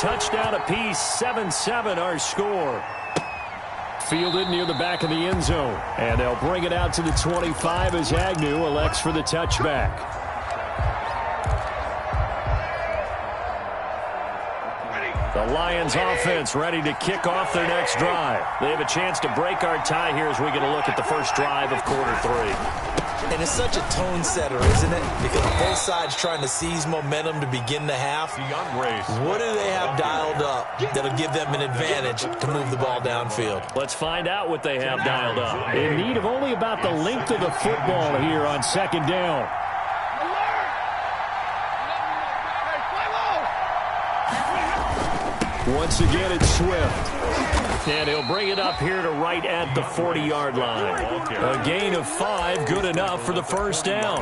touchdown apiece. 7-7 our score. Fielded near the back of the end zone. And they'll bring it out to the 25 as Agnew elects for the touchback. The Lions offense ready to kick off their next drive. They have a chance to break our tie here as we get a look at the first drive of quarter 3. And it's such a tone setter, isn't it? Because both sides trying to seize momentum to begin the half. What do they have dialed up that'll give them an advantage to move the ball downfield? Let's find out what they have dialed up. In need of only about the length of the football here on second down. Once again, it's Swift. And he'll bring it up here to right at the 40-yard line. A gain of 5, good enough for the first down.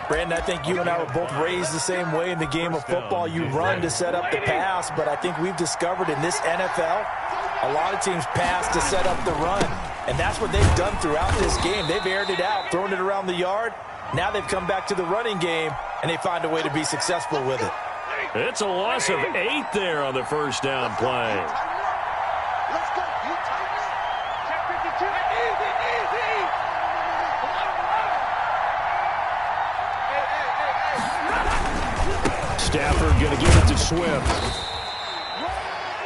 Brandon, I think you and I were both raised the same way in the game of football. You run to set up the pass, but I think we've discovered in this NFL, a lot of teams pass to set up the run. And that's what they've done throughout this game. They've aired it out, thrown it around the yard. Now they've come back to the running game, and they find a way to be successful with it. It's a loss of 8 there on the first down play. Let's go. Check 52. Easy. Stafford going to give it to Swift.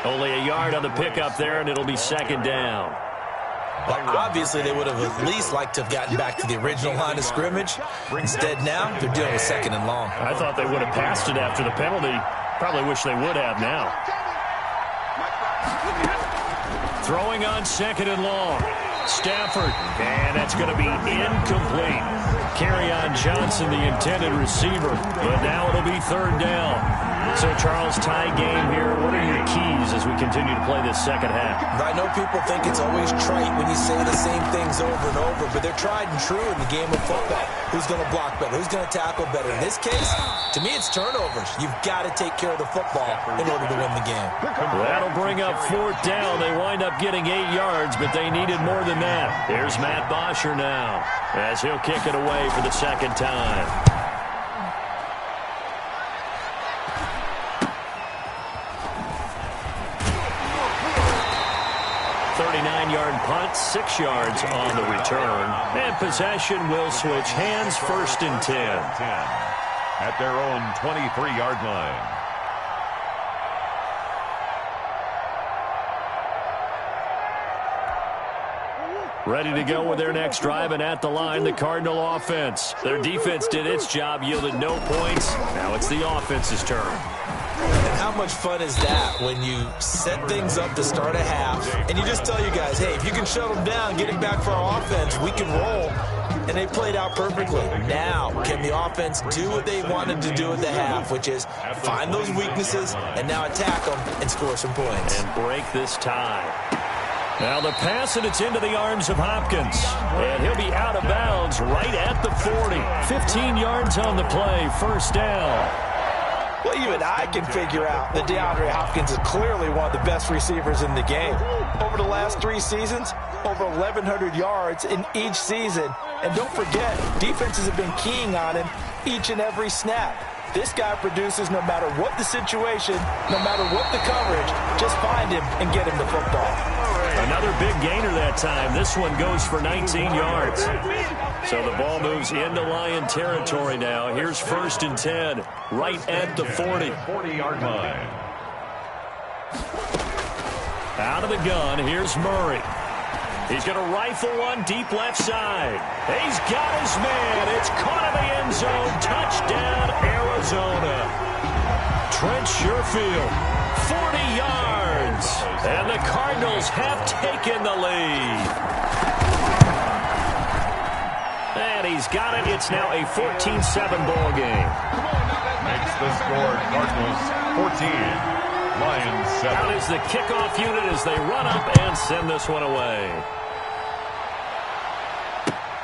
Only a yard on the pickup there, and it'll be second down. Well, obviously, they would have at least liked to have gotten back to the original line of scrimmage. Instead, now they're dealing with second and long. I thought they would have passed it after the penalty. Probably wish they would have now. Throwing on second and long. Stafford, and that's going to be incomplete. Kerryon Johnson, the intended receiver, but now it'll be third down. So, Charles, tie game here. What are your keys as we continue to play this second half? I know people think it's always trite when you say the same things over and over, but they're tried and true in the game of football. Who's going to block better? Who's going to tackle better? In this case, to me, it's turnovers. You've got to take care of the football in order to win the game. That'll bring up fourth down. They wind up getting 8 yards, but they needed more than that. Here's Matt Bosher now as he'll kick it away for the second time. 39-yard punt, 6 yards on the return. And possession will switch hands, first and 10. At their own 23-yard line. Ready to go with their next drive, and at the line, the Cardinal offense. Their defense did its job, yielded no points. Now it's the offense's turn. And how much fun is that when you set things up to start a half, and you just tell you guys, hey, if you can shut them down, get it back for our offense, we can roll. And they played out perfectly. Now, can the offense do what they wanted to do at the half, which is find those weaknesses and now attack them and score some points. And break this tie. Now the pass, and it's into the arms of Hopkins. And he'll be out of bounds right at the 40. 15 yards on the play, first down. Well, even I can figure out that DeAndre Hopkins is clearly one of the best receivers in the game. Over the last 3 seasons, over 1,100 yards in each season. And don't forget, defenses have been keying on him each and every snap. This guy produces no matter what the situation, no matter what the coverage. Just find him and get him the football. Another big gainer that time. This one goes for 19 yards. So the ball moves into Lion territory now. Here's first and 10, right at the 40. 40-yard line. Out of the gun, here's Murray. He's going to rifle one deep left side. He's got his man. It's caught in the end zone. Touchdown, Arizona. Trent Sherfield, 40 yards. And the Cardinals have taken the lead. And he's got it. It's now a 14-7 ball game. Makes the score Cardinals 14, Lions 7. Out is the kickoff unit as they run up and send this one away.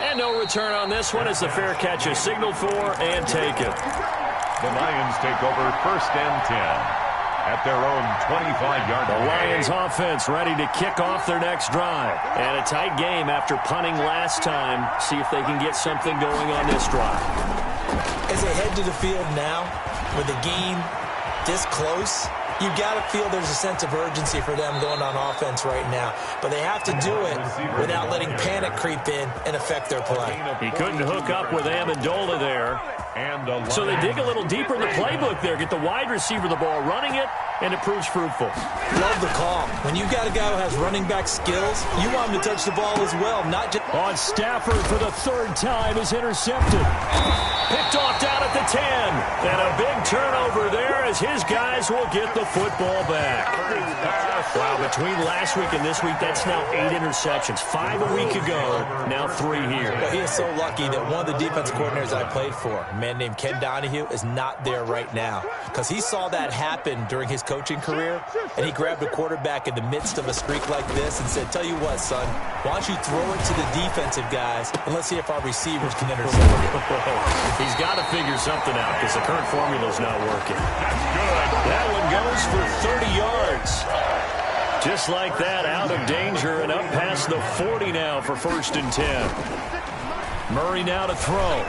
And no return on this one as the fair catch is signaled for and taken. The Lions take over first and 10 at their own 25-yard line. The Lions offense ready to kick off their next drive. And a tight game after punting last time. See if they can get something going on this drive. As they head to the field now with a gain this close, you got to feel there's a sense of urgency for them going on offense right now. But they have to do it without letting panic creep in and affect their play. He couldn't hook up with Amendola there. So they dig a little deeper in the playbook there, get the wide receiver the ball, running it, and it proves fruitful. Love the call. When you got a guy who has running back skills, you want him to touch the ball as well, not just... On Stafford for the third time is intercepted. Picked off down at the 10. And a big turnover there as his guys will get the football back. Wow, between last week and this week, that's now 8 interceptions. 5 a week ago, now 3 here. Well, he is so lucky that one of the defense coordinators I played for, a man named Ken Donahue, is not there right now. Because he saw that happen during his coaching career, and he grabbed a quarterback in the midst of a streak like this and said, tell you what, son, why don't you throw it to the defensive guys, and let's see if our receivers can intercept it. He's got to figure something out because the current formula's not working. That one goes for 30 yards. Just like that, out of danger and up past the 40 now for 1st and 10. Murray now to throw.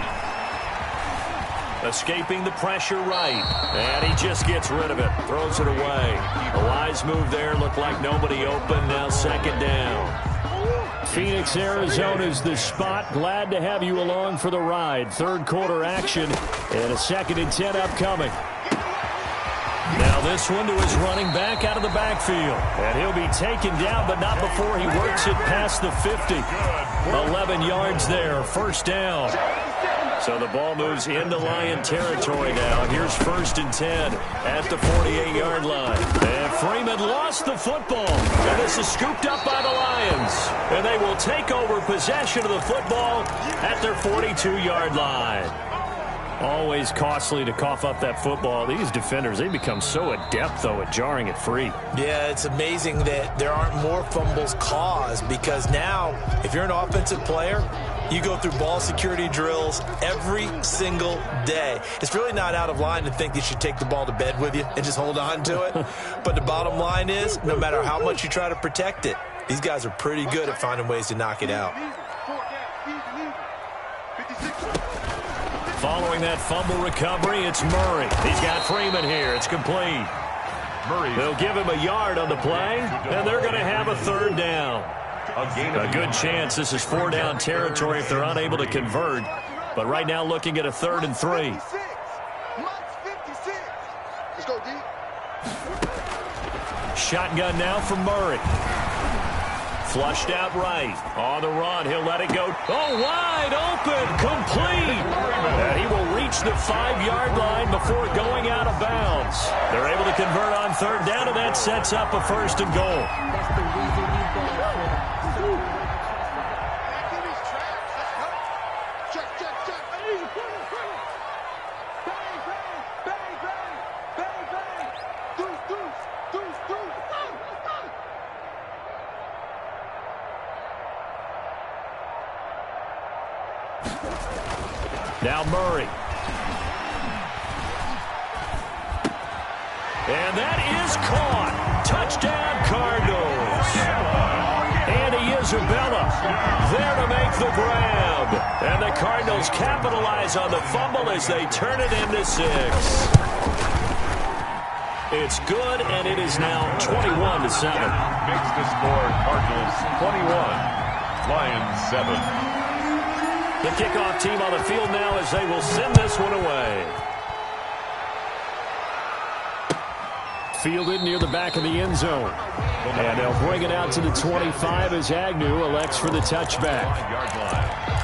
Escaping the pressure right. And he just gets rid of it. Throws it away. A wise move there. Looked like nobody open. Now 2nd down. Phoenix, Arizona is the spot. Glad to have you along for the ride. 3rd quarter action and a 2nd and 10 upcoming. Now this one to his running back out of the backfield. And he'll be taken down, but not before he works it past the 50. 11 yards there. 1st down. So the ball moves into Lion territory now. Here's 1st and 10 at the 48-yard line. And Freeman lost the football. And this is scooped up by the Lions. And they will take over possession of the football at their 42-yard line. Always costly to cough up that football. These defenders, they become so adept, though, at jarring it free. Yeah, it's amazing that there aren't more fumbles caused because now, if you're an offensive player, you go through ball security drills every single day. It's really not out of line to think you should take the ball to bed with you and just hold on to it. But the bottom line is, no matter how much you try to protect it, these guys are pretty good at finding ways to knock it out. Following that fumble recovery, it's Murray. He's got Freeman here. It's complete. Murray. They'll give him a yard on the play, and they're going to have a 3rd down. A good chance this is 4-down territory if they're unable to convert. But right now looking at a 3rd and 3. Shotgun now from Murray. Flushed out right. On the run. He'll let it go. Oh, wide open. Complete. And he will reach the 5-yard line before going out of bounds. They're able to convert on 3rd down, and that sets up a 1st and goal. That's the reason you go for Now Murray. And that is caught. Touchdown, Cardinals. Andy Isabella there to make the grab. And the Cardinals capitalize on the fumble as they turn it into 6. It's good, and it is now 21-7. Makes the score Cardinals 21, Lions 7. The kickoff team on the field now as they will send this one away. Fielded near the back of the end zone. And they'll bring it out to the 25 as Agnew elects for the touchback. Yard line.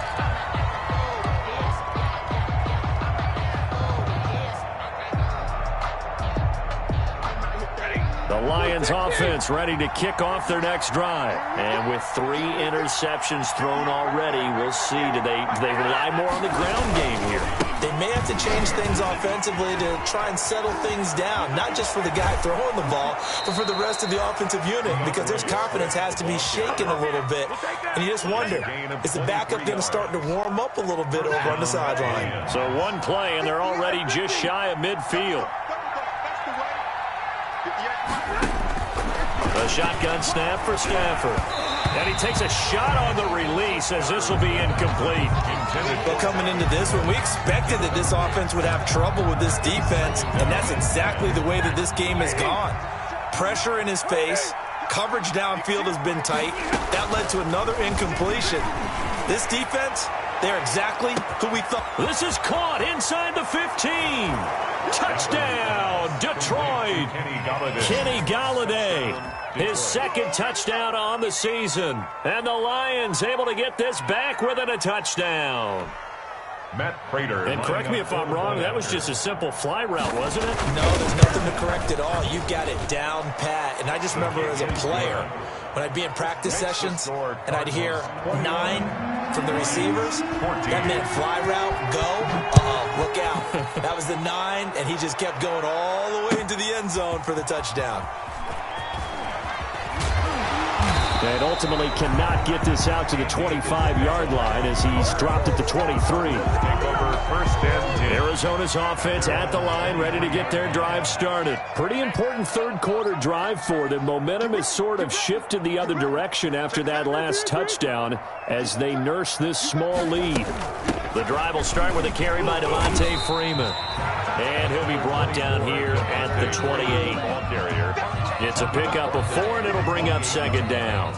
The Lions offense ready to kick off their next drive. And with 3 interceptions thrown already, we'll see. Do they rely more on the ground game here? They may have to change things offensively to try and settle things down, not just for the guy throwing the ball, but for the rest of the offensive unit, because their confidence has to be shaken a little bit. And you just wonder, is the backup going to start to warm up a little bit over on the sideline? So one play, and they're already just shy of midfield. A A shotgun snap for Stafford. And he takes a shot on the release as this will be incomplete. Well, coming into this one, we expected that this offense would have trouble with this defense, and that's exactly the way that this game has gone. Pressure in his face. Coverage downfield has been tight. That led to another incompletion. This defense, they're exactly who we thought. This is caught inside the 15. Touchdown, Detroit. Kenny Golladay, his second touchdown on the season. And the Lions able to get this back within a touchdown. Matt Prater. And correct me if I'm wrong, that was just a simple fly route, wasn't it? No, there's nothing to correct at all. You got it down pat. And I just remember as a player, when I'd be in practice sessions and I'd hear 9 from the receivers, that meant fly route, go, look out. That was the 9, and he just kept going all the way into the end zone for the touchdown. And ultimately cannot get this out to the 25-yard line as he's dropped at the 23. Take over first and 10. Arizona's offense at the line, ready to get their drive started. Pretty important third-quarter drive for them. Momentum has sort of shifted the other direction after that last touchdown as they nurse this small lead. The drive will start with a carry by Devontae Freeman. And he'll be brought down here at the 28. It's a pickup of 4, and it'll bring up second down.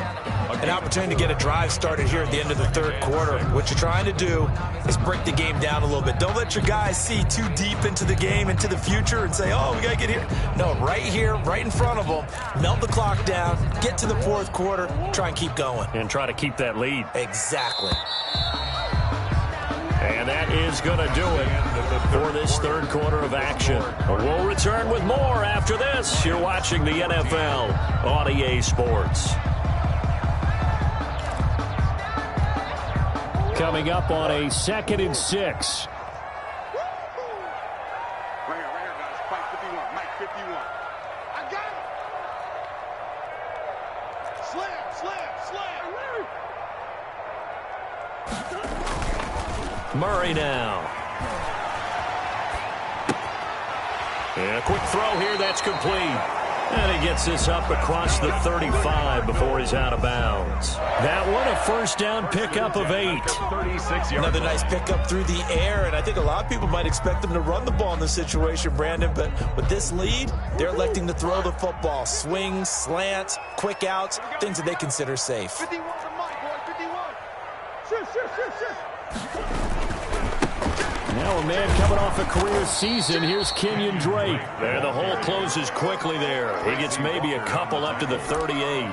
An opportunity to get a drive started here at the end of the third quarter. What you're trying to do is break the game down a little bit. Don't let your guys see too deep into the game, into the future, and say, oh, we got to get here. No, right here, right in front of them, melt the clock down, get to the fourth quarter, try and keep going. And try to keep that lead. Exactly. And that is going to do it for this third quarter of action. We'll return with more after this. You're watching the NFL on EA Sports. Coming up on a 2nd and 6. Right here, guys. Mike 51. Mike 51. I got it. Slam. Murray now. And a quick throw here, that's complete. And he gets this up across the 35 before he's out of bounds. That one, a first down pickup of 8. Another nice pickup through the air, and I think a lot of people might expect them to run the ball in this situation, Brandon, but with this lead, they're electing to throw the football. Swings, slants, quick outs, things that they consider safe. 51 to Mike, boy. 51. Shit. Now a man coming off a career season. Here's Kenyon Drake. And the hole closes quickly there. He gets maybe a couple up to the 38.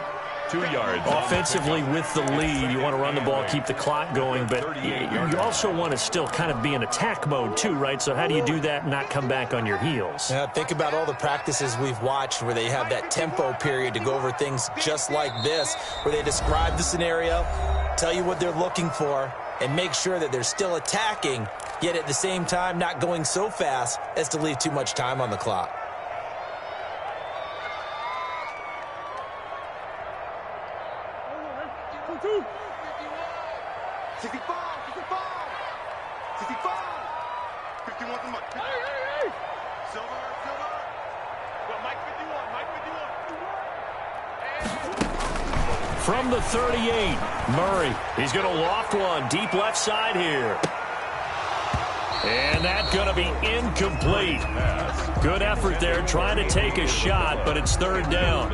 2 yards. Offensively with the lead, you want to run the ball, keep the clock going, but you also want to still kind of be in attack mode too, right? So how do you do that and not come back on your heels? Yeah, think about all the practices we've watched where they have that tempo period to go over things just like this, where they describe the scenario, tell you what they're looking for, and make sure that they're still attacking, yet at the same time not going so fast as to leave too much time on the clock. Two. 65. 51 to Mike. Hey. Silver. Well, Mike 51. From the 38, Murray. He's going to loft one deep left side here. And that's going to be incomplete. Good effort there trying to take a shot, but it's third down.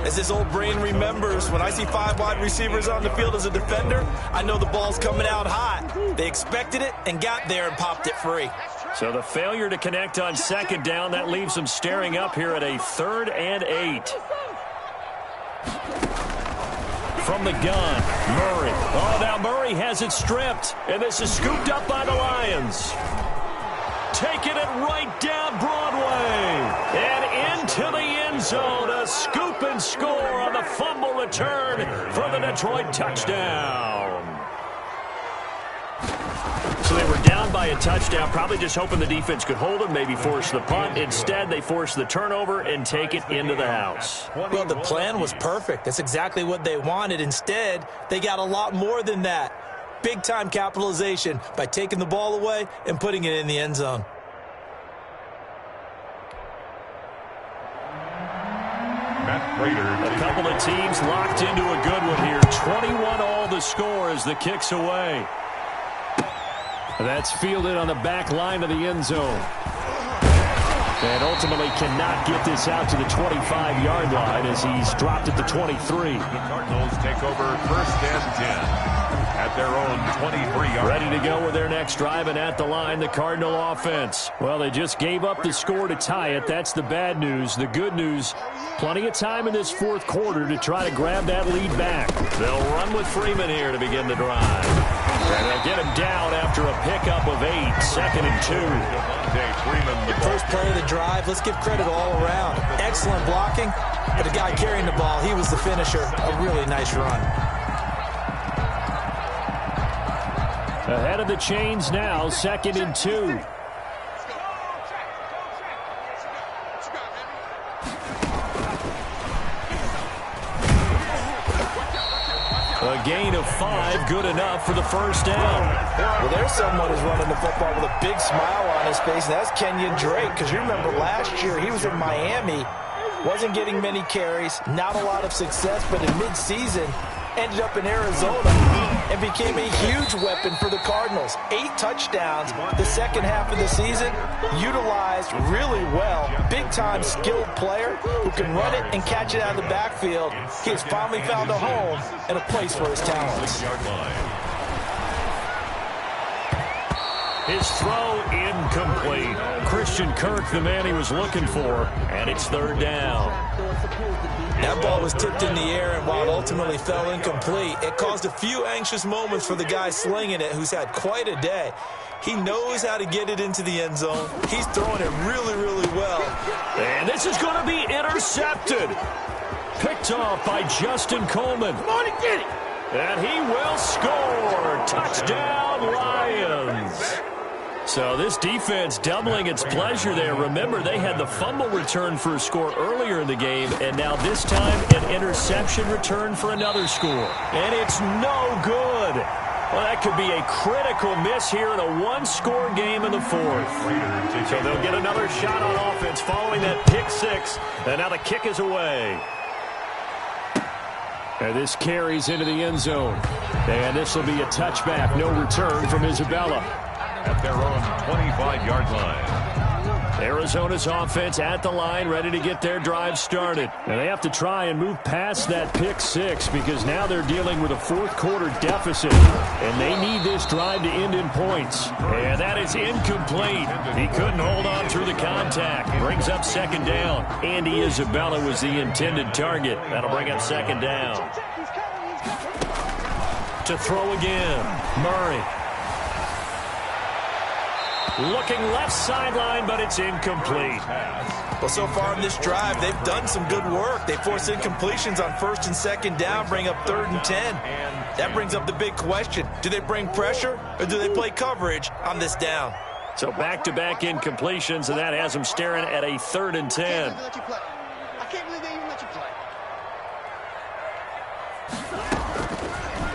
As this old brain remembers, when I see 5 wide receivers on the field as a defender, I know the ball's coming out hot. They expected it and got there and popped it free. So the failure to connect on second down, that leaves them staring up here at a 3rd and 8. From the gun, Murray. Oh, now Murray has it stripped, and this is scooped up by the Lions. Taking it right down Broadway and into the end zone. A scoop and score on the fumble return for the Detroit touchdown. So they were down by a touchdown, probably just hoping the defense could hold them, maybe force the punt. Instead, they force the turnover and take it into the house. Well, the plan was perfect. That's exactly what they wanted. Instead, they got a lot more than that. Big-time capitalization by taking the ball away and putting it in the end zone. Matt A couple of teams locked into a good one here. 21 all the score as the kick's away. That's fielded on the back line of the end zone. And ultimately cannot get this out to the 25-yard line as he's dropped at the 23. The Cardinals take over first and 10 at their own 23-yard. Ready to go with their next drive, and at the line, the Cardinal offense. Well, they just gave up the score to tie it. That's the bad news. The good news, plenty of time in this fourth quarter to try to grab that lead back. They'll run with Freeman here to begin the drive. And they'll get him down after a pickup of 8, 2nd and 2. First play of the drive, let's give credit all around. Excellent blocking, but the guy carrying the ball, he was the finisher. A really nice run. Ahead of the chains now, 2nd and 2. A gain of 5, good enough for the first down. Well, there's someone who's running the football with a big smile on his face, and that's Kenyon Drake, because you remember last year he was in Miami, wasn't getting many carries, not a lot of success, but in mid-season ended up in Arizona and became a huge weapon for the Cardinals. 8 touchdowns the second half of the season, utilized really well. Big-time skilled player who can run it and catch it out of the backfield. He has finally found a home and a place for his talents. His throw incomplete. Christian Kirk, the man he was looking for, and it's 3rd down. That ball was tipped in the air, and while it ultimately fell incomplete, it caused a few anxious moments for the guy slinging it, who's had quite a day. He knows how to get it into the end zone. He's throwing it really, really well. And this is going to be intercepted. Picked off by Justin Coleman. Come on and get it. And he will score. Touchdown, Lions. So this defense doubling its pleasure there. Remember, they had the fumble return for a score earlier in the game, and now this time an interception return for another score. And it's no good. Well, that could be a critical miss here in a one-score game in the fourth. So they'll get another shot on offense following that pick 6, and now the kick is away. And this carries into the end zone. And this will be a touchback. No return from Isabella. At their own 25-yard line. Arizona's offense at the line, ready to get their drive started. And they have to try and move past that pick 6 because now they're dealing with a fourth-quarter deficit. And they need this drive to end in points. And that is incomplete. He couldn't hold on through the contact. Brings up 2nd down. Andy Isabella was the intended target. That'll bring up 2nd down. To throw again, Murray. Looking left sideline, but it's incomplete. Well, so far in this drive, they've done some good work. They force incompletions on 1st and 2nd down, bring up 3rd and 10. That brings up the big question. Do they bring pressure, or do they play coverage on this down? So back-to-back incompletions, and that has them staring at a 3rd and 10. I can't believe they even let you play.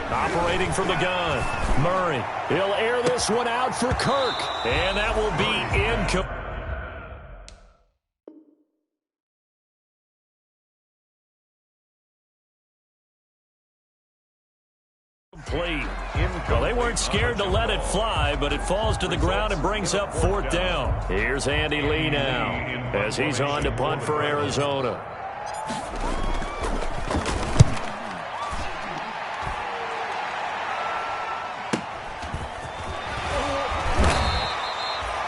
Operating from the gun, Murray. He'll air this one out for Kirk. And that will be incomplete. Well, they weren't scared to let it fly, but it falls to the ground and brings up 4th down. Here's Andy Lee now as he's on to punt for Arizona.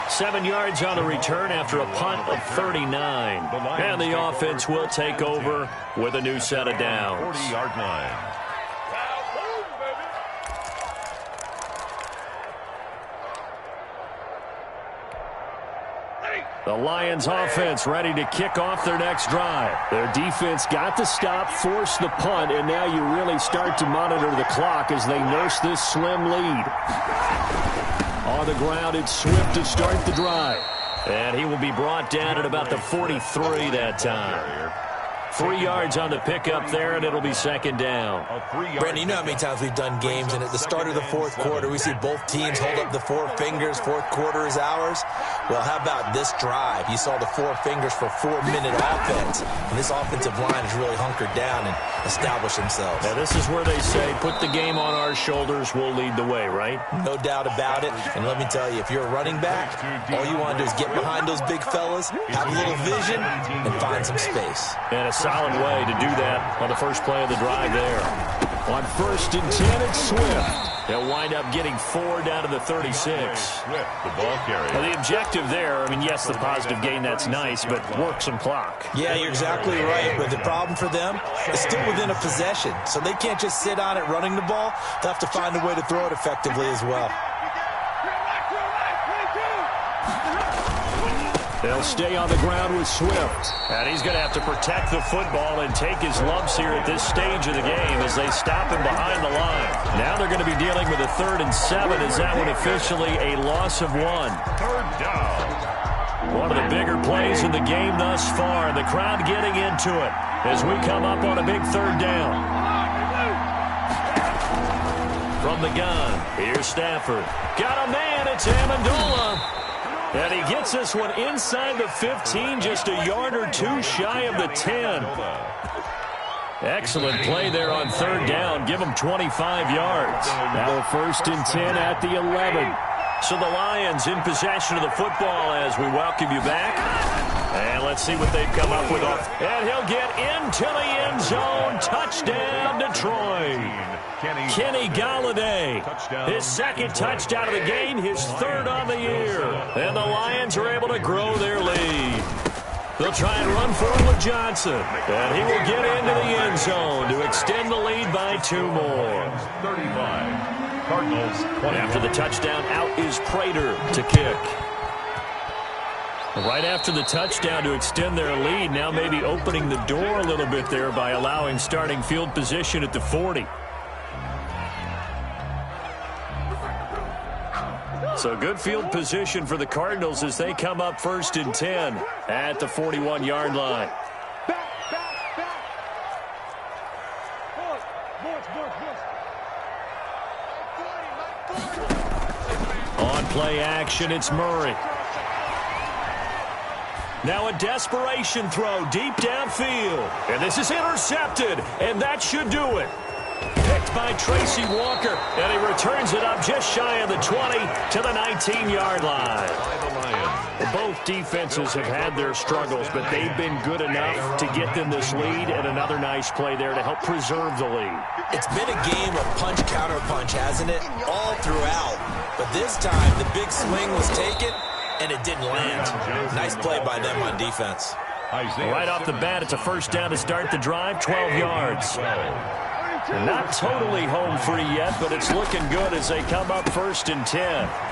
Seven yards on the return after a punt of 39. And the offense will take over with a new set of downs. 40-yard line. The Lions offense ready to kick off their next drive. Their defense got the stop, forced the punt, and now you really start to monitor the clock as they nurse this slim lead. On the ground, it's Swift to start the drive. And he will be brought down at about the 43 that time. 3 yards on the pickup there, and it'll be second down. Brandon, you know how many times we've done games, and at the start of the fourth quarter, we see both teams hold up the four fingers. Fourth quarter is ours. Well, how about this drive? You saw the four fingers for 4-minute offense, and this offensive line has really hunkered down and established themselves. Now, this is where they say, put the game on our shoulders, we'll lead the way, right? No doubt about it. And let me tell you, if you're a running back, all you want to do is get behind those big fellas, have a little vision, and find some space. And a solid way to do that on the first play of the drive there. On 1st and 10, it's Swift. They'll wind up getting 4 down to the 36. Swift, the ball carrier. Well, the objective there, I mean, yes, the positive gain, that's nice, but work some clock. Yeah, you're exactly right. But the problem for them is still within a possession. So they can't just sit on it running the ball. They'll have to find a way to throw it effectively as well. They'll stay on the ground with Swift. And he's going to have to protect the football and take his lumps here at this stage of the game as they stop him behind the line. Now they're going to be dealing with a 3rd and 7. Is that one officially a loss of 1? 3rd down. One of the bigger plays in the game thus far. The crowd getting into it as we come up on a big 3rd down. From the gun, here's Stafford. Got a man, it's Amendola. And he gets this one inside the 15, just a yard or 2 shy of the 10. Excellent play there on 3rd down. Give him 25 yards. Now 1st and 10 at the 11. So the Lions in possession of the football as we welcome you back. And let's see what they've come up with. And he'll get into the end zone. Touchdown, Detroit. Kenny Galladay, his 2nd touchdown of the game, his 3rd on the year. And the Lions are able to grow their lead. They'll try and run for it with Johnson. And he will get into the end zone to extend the lead by 2 more. 35. Cardinals 20. After the touchdown, out is Prater to kick. Right after the touchdown to extend their lead, now maybe opening the door a little bit there by allowing starting field position at the 40. So good field position for the Cardinals as they come up 1st and 10 at the 41-yard line. On play action, it's Murray. Now a desperation throw deep downfield. And this is intercepted, and that should do it. Picked by Tracy Walker, and he returns it up just shy of the 20 to the 19-yard line. Both defenses have had their struggles, but they've been good enough to get them this lead, and another nice play there to help preserve the lead. It's been a game of punch-counter-punch, hasn't it? All throughout. But this time, the big swing was taken, and it didn't land. Nice play by them on defense. Right off the bat, it's a 1st down to start the drive, 12 yards. Not totally home free yet, but it's looking good as they come up 1st and 10.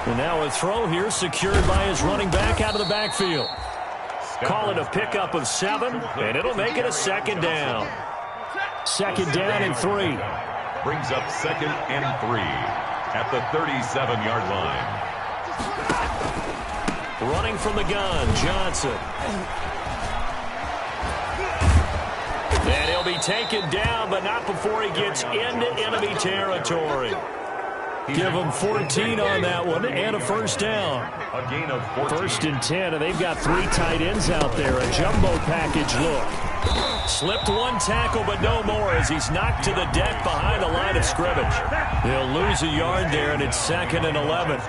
And now a throw here secured by his running back out of the backfield. Call it a pickup of 7, and it'll make it a 2nd down. 2nd down and 3. Brings up 2nd and 3 at the 37-yard line. Running from the gun, Johnson. And he'll be taken down, but not before he gets into enemy territory. Give them 14 on that one and a 1st down. A gain of 14. 1st and 10, and they've got 3 tight ends out there. A jumbo package look. Slipped 1 tackle, but no more as he's knocked to the deck behind the line of scrimmage. He'll lose a yard there, and it's 2nd and 11.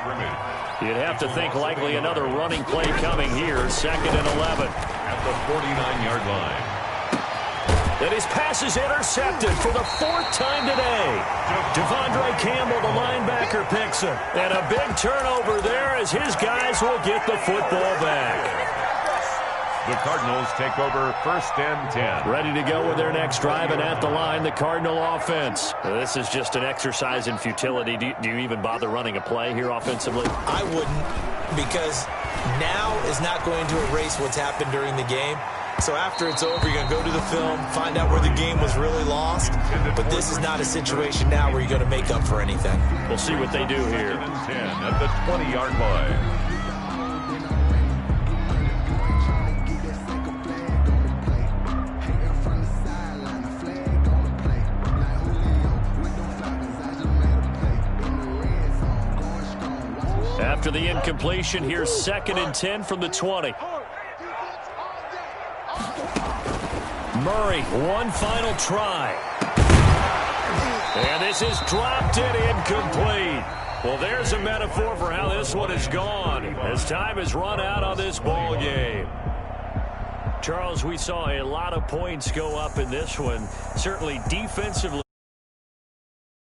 You'd have to think likely another running play coming here. 2nd and 11. At the 49-yard line. And his pass is intercepted for the 4th time today. Devondre Campbell, the linebacker, picks him. And a big turnover there as his guys will get the football back. The Cardinals take over 1st and 10. Ready to go with their next drive, and at the line, the Cardinal offense. This is just an exercise in futility. Do you even bother running a play here offensively? I wouldn't, because now is not going to erase what's happened during the game. So after it's over, you're going to go to the film, find out where the game was really lost. But this is not a situation now where you're going to make up for anything. We'll see what they do here. 10 at the 20-yard line. After the incompletion, here's 2nd and 10 from the 20. Murray, one final try. And this is dropped and incomplete. Well, there's a metaphor for how this one is gone as time has run out on this ball game. Charles, we saw a lot of points go up in this one. Certainly defensively.